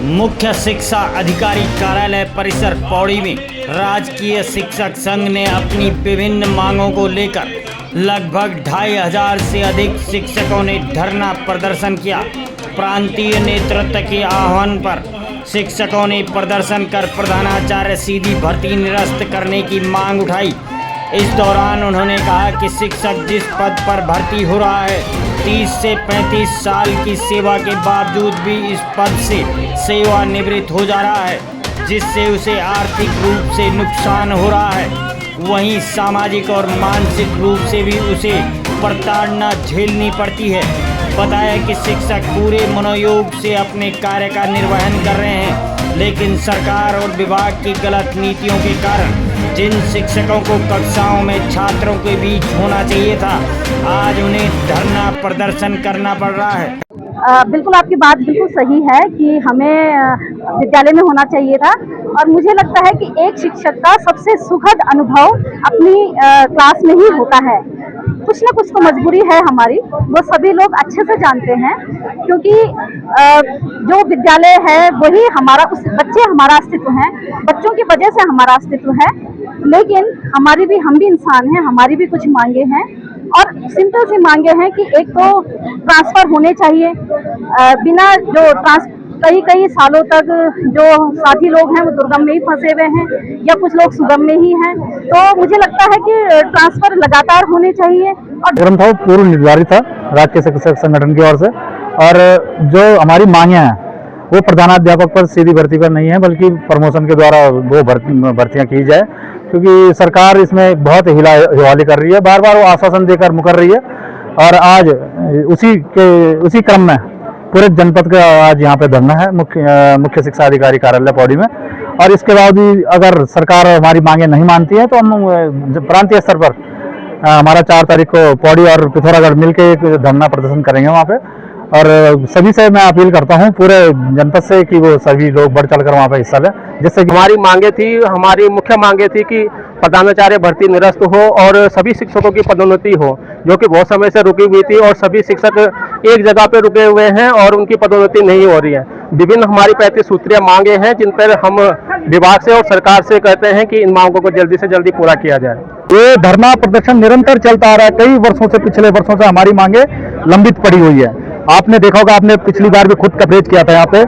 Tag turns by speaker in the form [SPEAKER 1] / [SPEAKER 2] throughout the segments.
[SPEAKER 1] मुख्य शिक्षा अधिकारी कार्यालय परिसर पौड़ी में राजकीय शिक्षक संघ ने अपनी विभिन्न मांगों को लेकर लगभग 2500 से अधिक शिक्षकों ने धरना प्रदर्शन किया। प्रांतीय नेतृत्व के आह्वान पर शिक्षकों ने प्रदर्शन कर प्रधानाचार्य सीधी भर्ती निरस्त करने की मांग उठाई। इस दौरान उन्होंने कहा कि शिक्षक जिस पद पर भर्ती हो रहा है 30 से 35 साल की सेवा के बावजूद भी इस पद से सेवानिवृत्त हो जा रहा है, जिससे उसे आर्थिक रूप से नुकसान हो रहा है। वहीं सामाजिक और मानसिक रूप से भी उसे प्रताड़ना झेलनी पड़ती है। बताया कि शिक्षक पूरे मनोयोग से अपने कार्य का निर्वहन कर रहे हैं, लेकिन सरकार और विभाग की गलत नीतियों के कारण जिन शिक्षकों को कक्षाओं में छात्रों के बीच होना चाहिए था, आज उन्हें धरना प्रदर्शन करना पड़ रहा है।
[SPEAKER 2] बिल्कुल आपकी बात बिल्कुल सही है कि हमें विद्यालय में होना चाहिए था, और मुझे लगता है कि एक शिक्षक का सबसे सुखद अनुभव अपनी क्लास में ही होता है। कुछ ना कुछ तो मजबूरी है हमारी, वो सभी लोग अच्छे से जानते हैं, क्योंकि जो विद्यालय है वही हमारा, उस बच्चे हमारा अस्तित्व हैं, बच्चों की वजह से हमारा अस्तित्व है। लेकिन हम भी इंसान हैं, हमारी भी कुछ मांगे हैं, और सिंपल सी मांगे हैं कि एक तो ट्रांसफ़र होने चाहिए। बिना जो कई सालों तक जो साथी लोग हैं वो दुर्गम में ही फंसे हुए हैं, या कुछ लोग सुगम में ही हैं, तो मुझे लगता है कि ट्रांसफ़र लगातार होने चाहिए। और
[SPEAKER 3] कार्यक्रम था वो पूर्व निर्धारित था राज्य शिक्षक संगठन की ओर से, और जो हमारी मांगे हैं वो प्रधानाध्यापक पर सीधी भर्ती पर नहीं है, बल्कि प्रमोशन के द्वारा वो भर्तियां की जाए, क्योंकि सरकार इसमें बहुत हिवाली कर रही है, बार बार वो आश्वासन देकर मुकर रही है। और आज उसी क्रम में पूरे जनपद का आज यहाँ पे धरना है मुख्य शिक्षा अधिकारी कार्यालय पौड़ी में। और इसके बाद भी अगर सरकार हमारी मांगे नहीं मानती है तो हम प्रांतीय स्तर पर हमारा 4 तारीख को पौड़ी और पिथौरागढ़ मिलकर एक धरना प्रदर्शन करेंगे वहाँ पे। और सभी से मैं अपील करता हूँ पूरे जनपद से कि वो सभी लोग बढ़ चढ़कर वहाँ पे हिस्सा लें, जिससे
[SPEAKER 4] हमारी मुख्य मांगे थी कि प्रधानाचार्य भर्ती निरस्त हो और सभी शिक्षकों की पदोन्नति हो, जो कि बहुत समय से रुकी हुई थी, और सभी शिक्षक एक जगह पे रुके हुए हैं और उनकी पदोन्नति नहीं हो रही है। विभिन्न हमारी 35 सूत्रीय मांगे हैं, जिन पर हम विभाग से और सरकार से कहते हैं कि इन मांगों को जल्दी से जल्दी पूरा किया जाए।
[SPEAKER 3] ये धरना प्रदर्शन निरंतर चलता आ रहा है, कई वर्षों से, पिछले वर्षों से हमारी मांगे लंबित पड़ी हुई है। आपने देखा होगा, आपने पिछली बार भी खुद कवरेज किया था यहाँ पे,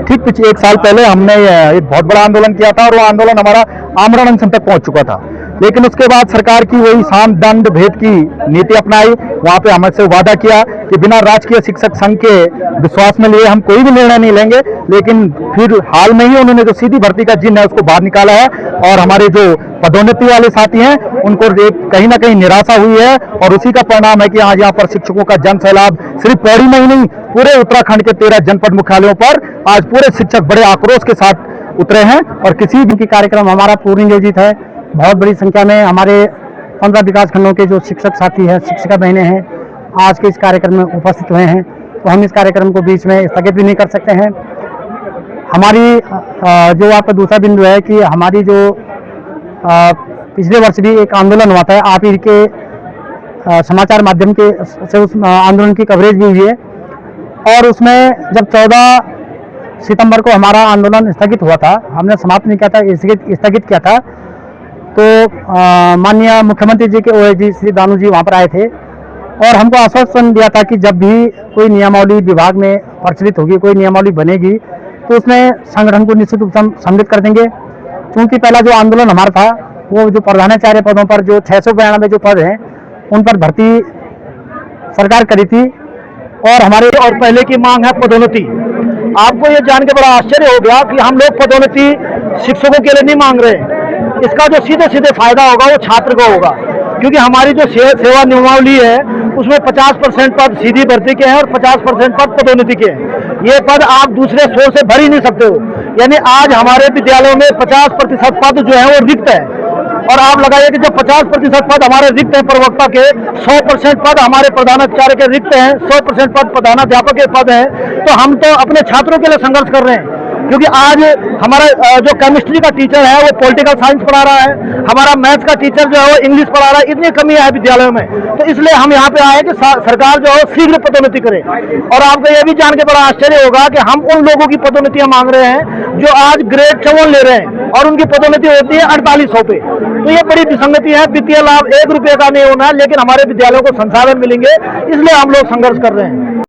[SPEAKER 3] ठीक 1 साल पहले हमने एक बहुत बड़ा आंदोलन किया था, और वो आंदोलन हमारा आमरण अनशन तक पहुंच चुका था। लेकिन उसके बाद सरकार की वही साम दंड भेद की नीति अपनाई। वहां पे हमसे वादा किया कि बिना राजकीय शिक्षक संघ के विश्वास में लिए हम कोई भी निर्णय नहीं लेंगे, लेकिन फिर हाल में ही उन्होंने जो सीधी भर्ती का जिन है उसको बाहर निकाला है, और हमारे जो पदोन्नति वाले साथी हैं उनको कहीं ना कहीं निराशा हुई है। और उसी का परिणाम है कि आज यहाँ पर शिक्षकों का जन सैलाब सिर्फ पौड़ी में ही नहीं, पूरे उत्तराखंड के 13 जनपद मुख्यालयों पर आज पूरे शिक्षक बड़े आक्रोश के साथ उतरे हैं। और किसी भी कार्यक्रम हमारा पूर्ण नियोजित है। बहुत बड़ी संख्या में हमारे 15 विकास खंडों के जो शिक्षक साथी हैं, शिक्षिका बहनें हैं, आज के इस कार्यक्रम में उपस्थित हुए हैं, तो हम इस कार्यक्रम को बीच में स्थगित भी नहीं कर सकते हैं। हमारी जो आपका दूसरा बिंदु है कि हमारी जो पिछले वर्ष भी एक आंदोलन हुआ था, आप ही के समाचार माध्यम के से उस आंदोलन की कवरेज भी हुई है, और उसमें जब 14 सितंबर को हमारा आंदोलन स्थगित हुआ था, हमने समाप्त नहीं किया था, स्थगित किया था, तो माननीय मुख्यमंत्री जी के OAG श्री दानू जी वहाँ पर आए थे, और हमको आश्वासन दिया था कि जब भी कोई नियमावली विभाग में प्रचलित होगी, कोई नियमावली बनेगी, तो उसमें संगठन को निश्चित रूप से सम्मिलित कर देंगे। क्योंकि पहला जो आंदोलन हमारा था, वो जो प्रधानाचार्य पदों पर जो 692 जो पद हैं उन पर भर्ती सरकार करी थी, और हमारे और पहले की मांग है पदोन्नति। आपको ये जान के बड़ा आश्चर्य हो गया कि हम लोग पदोन्नति शिक्षकों के लिए नहीं मांग रहे। इसका जो सीधे फायदा होगा वो छात्र को होगा, क्योंकि हमारी जो सेवा नियमावली है उसमें 50% पद सीधी भर्ती के हैं और 50% पद पदोन्नति के हैं। ये पद आप दूसरे सोर्स से भर ही नहीं सकते हो। यानी आज हमारे विद्यालयों में 50% पद जो है वो रिक्त है, और आप लगाइए कि जब 50% पद हमारे रिक्त हैं प्रवक्ता के, 100% पद हमारे प्रधानाचार्य के रिक्त हैं, 100% पद प्रधानाध्यापक के पद हैं, तो हम तो अपने छात्रों के लिए संघर्ष कर रहे हैं। क्योंकि आज हमारा जो केमिस्ट्री का टीचर है वो पॉलिटिकल साइंस पढ़ा रहा है, हमारा मैथ्स का टीचर जो है वो इंग्लिश पढ़ा रहा है। इतनी कमियां है विद्यालयों में, तो इसलिए हम यहाँ पे आए कि सरकार जो है शीघ्र पदोन्नति करे। और आपको ये भी जान के बड़ा आश्चर्य होगा कि हम उन लोगों की पदोन्नतियां मांग रहे हैं जो आज ग्रेड 54 ले रहे हैं और उनकी पदोन्नति होती है 4800 पे। तो ये बड़ी विसंगति है। वित्तीय लाभ 1 रुपये का नहीं होना, लेकिन हमारे विद्यालयों को संसाधन मिलेंगे, इसलिए हम लोग संघर्ष कर रहे हैं।